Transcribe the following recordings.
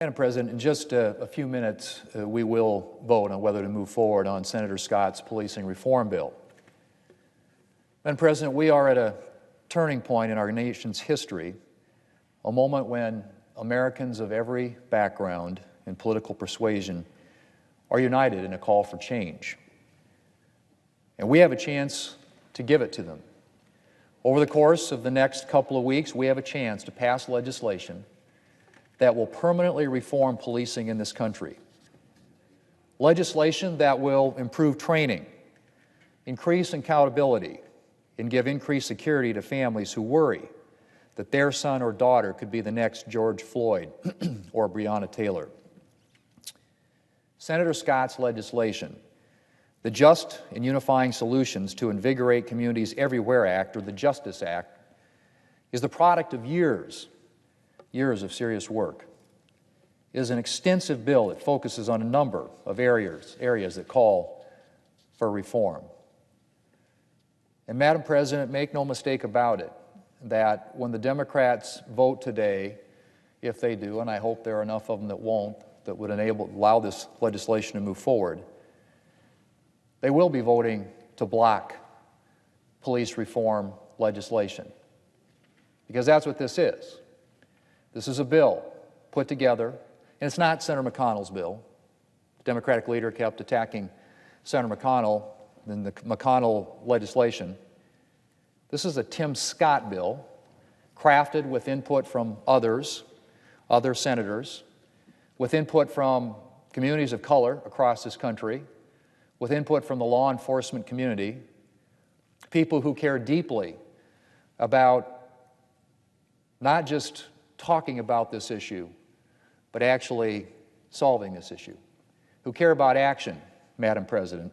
Madam President, in just a few minutes, we will vote on whether to move forward on Senator Scott's policing reform bill. Madam President, we are at a turning point in our nation's history, a moment when Americans of every background and political persuasion are united in a call for change. And we have a chance to give it to them. Over the course of the next couple of weeks, we have a chance to pass legislation that will permanently reform policing in this country. Legislation that will improve training, increase accountability, and give increased security to families who worry that their son or daughter could be the next George Floyd or Breonna Taylor. Senator Scott's legislation, the Just and Unifying Solutions to Invigorate Communities Everywhere Act, or the Justice Act, is the product of years of serious work. It is an extensive bill that focuses on a number of areas that call for reform. And Madam President, make no mistake about it, that when the Democrats vote today, if they do, and I hope there are enough of them that won't, that would allow this legislation to move forward, they will be voting to block police reform legislation. Because that's what this is. This is a bill put together, and it's not Senator McConnell's bill. The Democratic leader kept attacking Senator McConnell and the McConnell legislation. This is a Tim Scott bill, crafted with input from other senators, with input from communities of color across this country, with input from the law enforcement community, people who care deeply about not just talking about this issue, but actually solving this issue, who care about action, Madam President.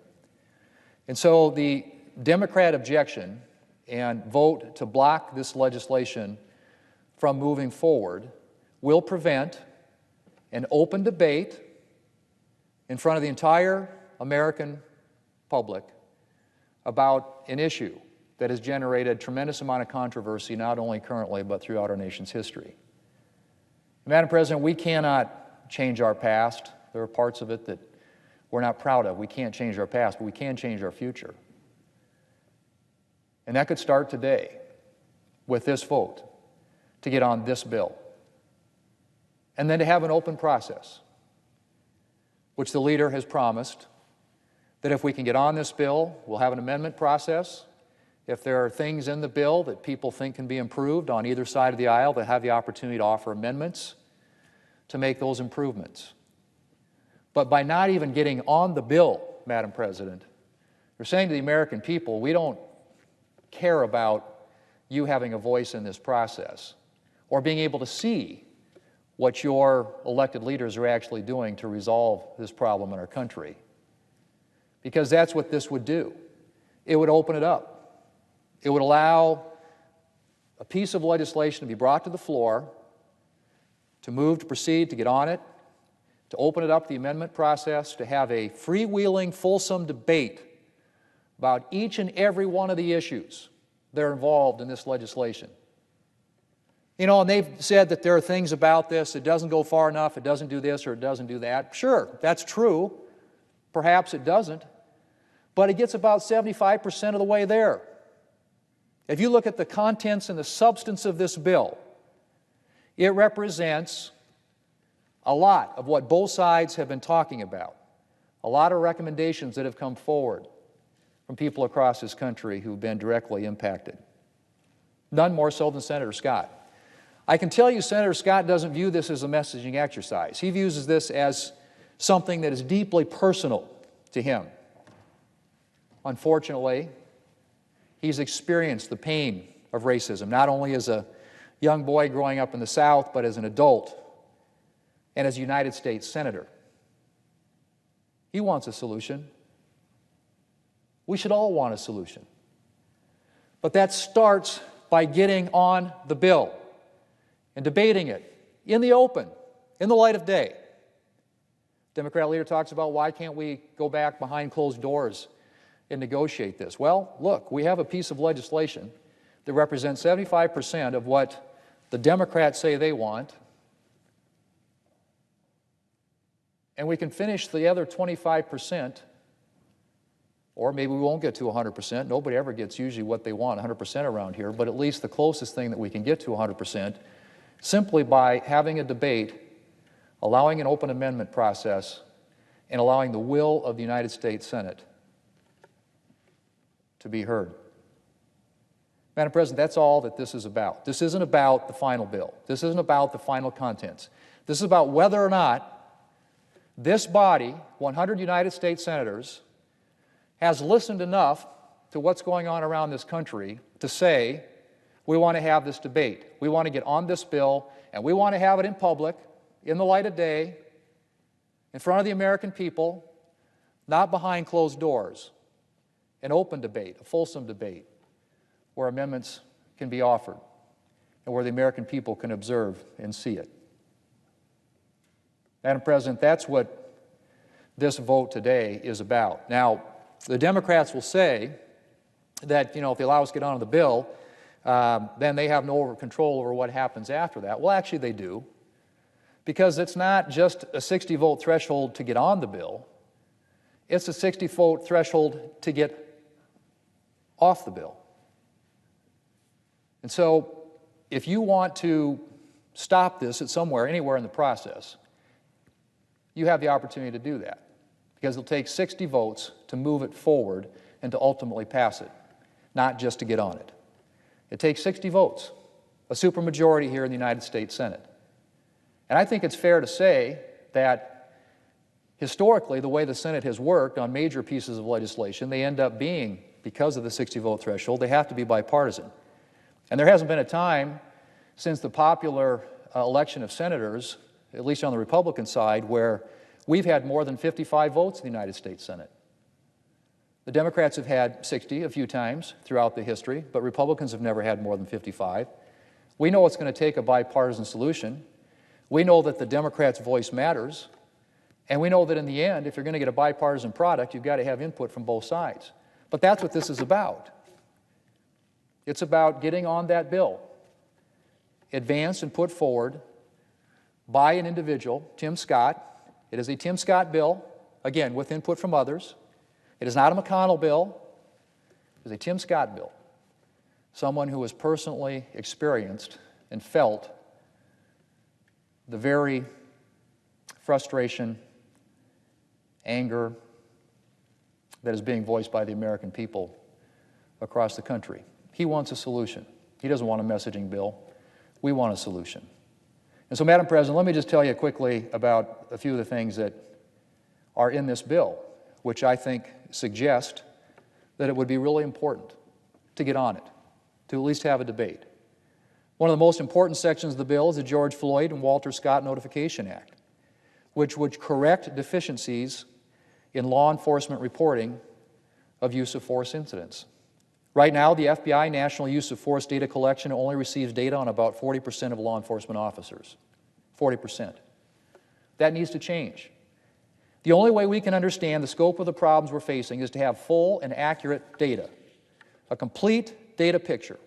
And so the Democrat objection and vote to block this legislation from moving forward will prevent an open debate in front of the entire American public about an issue that has generated a tremendous amount of controversy, not only currently, but throughout our nation's history. Madam President, we cannot change our past. There are parts of it that we're not proud of. We can't change our past, but we can change our future. And that could start today with this vote to get on this bill. And then to have an open process, which the leader has promised, that if we can get on this bill, we'll have an amendment process. If there are things in the bill that people think can be improved on either side of the aisle, they'll have the opportunity to offer amendments to make those improvements. But by not even getting on the bill, Madam President, you're saying to the American people, we don't care about you having a voice in this process or being able to see what your elected leaders are actually doing to resolve this problem in our country. Because that's what this would do. It would open it up. It would allow a piece of legislation to be brought to the floor, to move, to proceed, to get on it, to open it up, the amendment process, to have a freewheeling, fulsome debate about each and every one of the issues that are involved in this legislation. You know, and they've said that there are things about this, it doesn't go far enough, it doesn't do this or it doesn't do that. Sure, that's true. Perhaps it doesn't. But it gets about 75% of the way there. If you look at the contents and the substance of this bill, it represents a lot of what both sides have been talking about, a lot of recommendations that have come forward from people across this country who've been directly impacted. None more so than Senator Scott. I can tell you Senator Scott doesn't view this as a messaging exercise. He views this as something that is deeply personal to him. Unfortunately, he's experienced the pain of racism, not only as a young boy growing up in the South, but as an adult and as a United States Senator. He wants a solution. We should all want a solution. But that starts by getting on the bill and debating it in the open, in the light of day. Democrat leader talks about why can't we go back behind closed doors and negotiate this? Well, look, we have a piece of legislation that represents 75% of what the Democrats say they want, and we can finish the other 25%, or maybe we won't get to 100%. Nobody ever gets usually what they want 100% around here, but at least the closest thing that we can get to 100%, simply by having a debate, allowing an open amendment process, and allowing the will of the United States Senate to be heard. Madam President, that's all that this is about. This isn't about the final bill. This isn't about the final contents. This is about whether or not this body, 100 United States senators, has listened enough to what's going on around this country to say, we want to have this debate. We want to get on this bill, and we want to have it in public, in the light of day, in front of the American people, not behind closed doors. An open debate, a fulsome debate, where amendments can be offered and where the American people can observe and see it. Madam President, that's what this vote today is about. Now, the Democrats will say that, if they allow us to get on the bill, then they have no control over what happens after that. Well, actually they do, because it's not just a 60-vote threshold to get on the bill. It's a 60-vote threshold to get off the bill. And so, if you want to stop this at anywhere in the process, you have the opportunity to do that, because it'll take 60 votes to move it forward and to ultimately pass it, not just to get on it. It takes 60 votes, a supermajority here in the United States Senate. And I think it's fair to say that historically, the way the Senate has worked on major pieces of legislation, they end up being, because of the 60-vote threshold, they have to be bipartisan. And there hasn't been a time since the popular election of senators, at least on the Republican side, where we've had more than 55 votes in the United States Senate. The Democrats have had 60 a few times throughout the history, but Republicans have never had more than 55. We know it's going to take a bipartisan solution. We know that the Democrats' voice matters, and we know that in the end, if you're going to get a bipartisan product, you've got to have input from both sides. But that's what this is about. It's about getting on that bill, advanced and put forward by an individual, Tim Scott. It is a Tim Scott bill, again, with input from others. It is not a McConnell bill. It is a Tim Scott bill. Someone who has personally experienced and felt the very frustration, anger that is being voiced by the American people across the country. He wants a solution. He doesn't want a messaging bill. We want a solution. And so, Madam President, let me just tell you quickly about a few of the things that are in this bill, which I think suggest that it would be really important to get on it, to at least have a debate. One of the most important sections of the bill is the George Floyd and Walter Scott Notification Act, which would correct deficiencies in law enforcement reporting of use of force incidents. Right now, the FBI National Use of Force Data Collection only receives data on about 40% of law enforcement officers. 40%. That needs to change. The only way we can understand the scope of the problems we're facing is to have full and accurate data, a complete data picture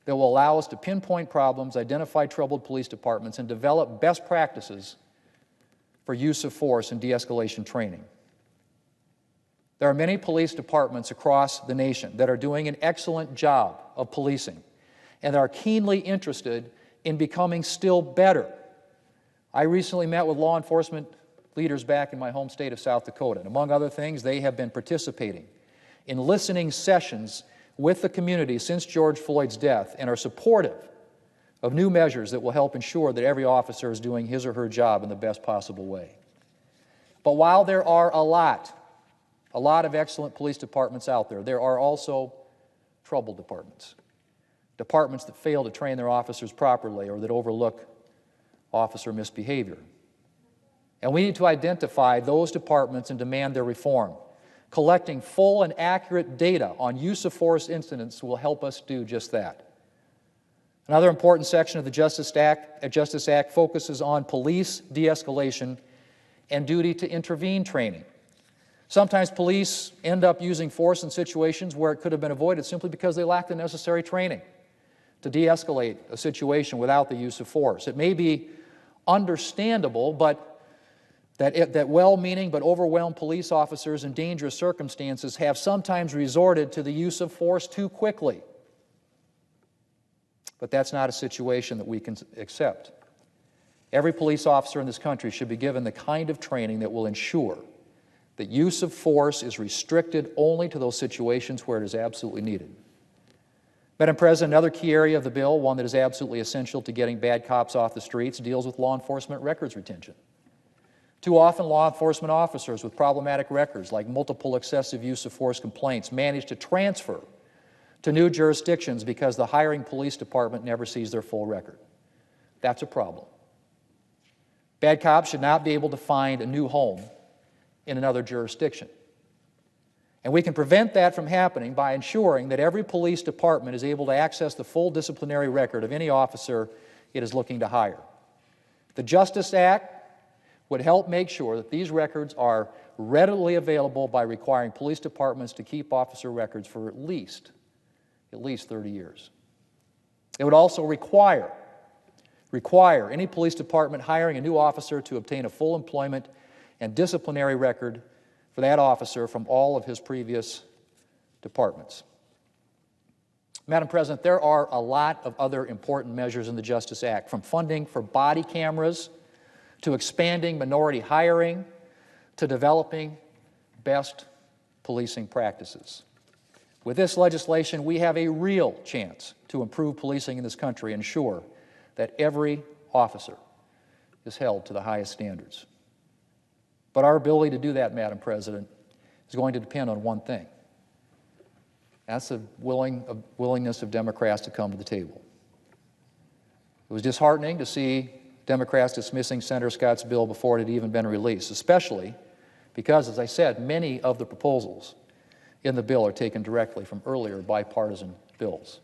that will allow us to pinpoint problems, identify troubled police departments, and develop best practices for use of force and de-escalation training. There are many police departments across the nation that are doing an excellent job of policing and are keenly interested in becoming still better. I recently met with law enforcement leaders back in my home state of South Dakota, and among other things, they have been participating in listening sessions with the community since George Floyd's death and are supportive of new measures that will help ensure that every officer is doing his or her job in the best possible way. But while there are a lot of excellent police departments out there, there are also troubled departments. Departments that fail to train their officers properly or that overlook officer misbehavior. And we need to identify those departments and demand their reform. Collecting full and accurate data on use of force incidents will help us do just that. Another important section of the Justice Act focuses on police de-escalation and duty to intervene training. Sometimes police end up using force in situations where it could have been avoided simply because they lack the necessary training to de-escalate a situation without the use of force. It may be understandable, but that well-meaning but overwhelmed police officers in dangerous circumstances have sometimes resorted to the use of force too quickly. But that's not a situation that we can accept. Every police officer in this country should be given the kind of training that will ensure that use of force is restricted only to those situations where it is absolutely needed. Madam President, another key area of the bill, one that is absolutely essential to getting bad cops off the streets, deals with law enforcement records retention. Too often, law enforcement officers with problematic records, like multiple excessive use of force complaints, manage to transfer to new jurisdictions because the hiring police department never sees their full record. That's a problem. Bad cops should not be able to find a new home in another jurisdiction. And we can prevent that from happening by ensuring that every police department is able to access the full disciplinary record of any officer it is looking to hire. The Justice Act would help make sure that these records are readily available by requiring police departments to keep officer records for at least 30 years. It would also require any police department hiring a new officer to obtain a full employment and disciplinary record for that officer from all of his previous departments. Madam President, there are a lot of other important measures in the Justice Act, from funding for body cameras to expanding minority hiring to developing best policing practices. With this legislation, we have a real chance to improve policing in this country and ensure that every officer is held to the highest standards. But our ability to do that, Madam President, is going to depend on one thing. That's the willingness of Democrats to come to the table. It was disheartening to see Democrats dismissing Senator Scott's bill before it had even been released, especially because, as I said, many of the proposals in the bill are taken directly from earlier bipartisan bills.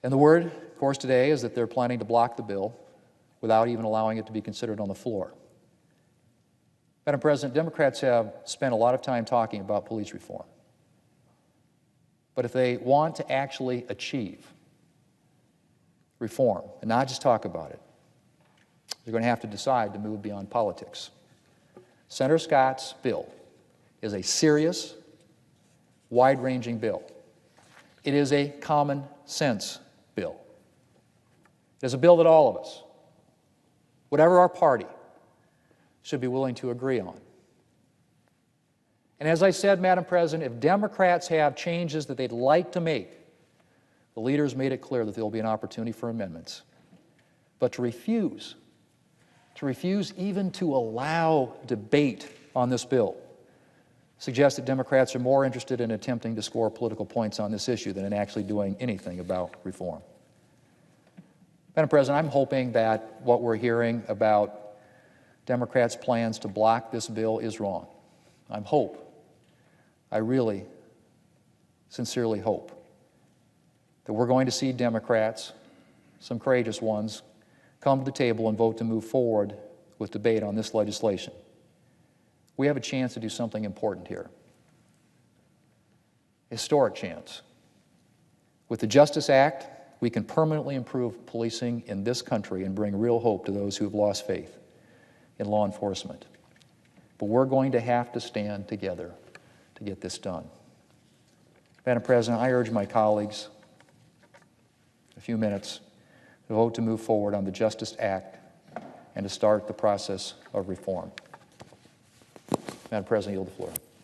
And the word, of course, today is that they're planning to block the bill without even allowing it to be considered on the floor. Madam President, Democrats have spent a lot of time talking about police reform. But if they want to actually achieve reform and not just talk about it, they're going to have to decide to move beyond politics. Senator Scott's bill is a serious, wide-ranging bill. It is a common sense bill. It is a bill that all of us, whatever our party, should be willing to agree on. And as I said, Madam President, if Democrats have changes that they'd like to make, the leaders made it clear that there will be an opportunity for amendments. But to refuse even to allow debate on this bill, suggests that Democrats are more interested in attempting to score political points on this issue than in actually doing anything about reform. Madam President, I'm hoping that what we're hearing about Democrats' plans to block this bill is wrong. I really sincerely hope that we're going to see Democrats, some courageous ones, come to the table and vote to move forward with debate on this legislation. We have a chance to do something important here. Historic chance. With the Justice Act, we can permanently improve policing in this country and bring real hope to those who have lost faith in law enforcement. But we're going to have to stand together to get this done. Madam President, I urge my colleagues, in a few minutes, to vote to move forward on the Justice Act and to start the process of reform. Madam President, I yield the floor.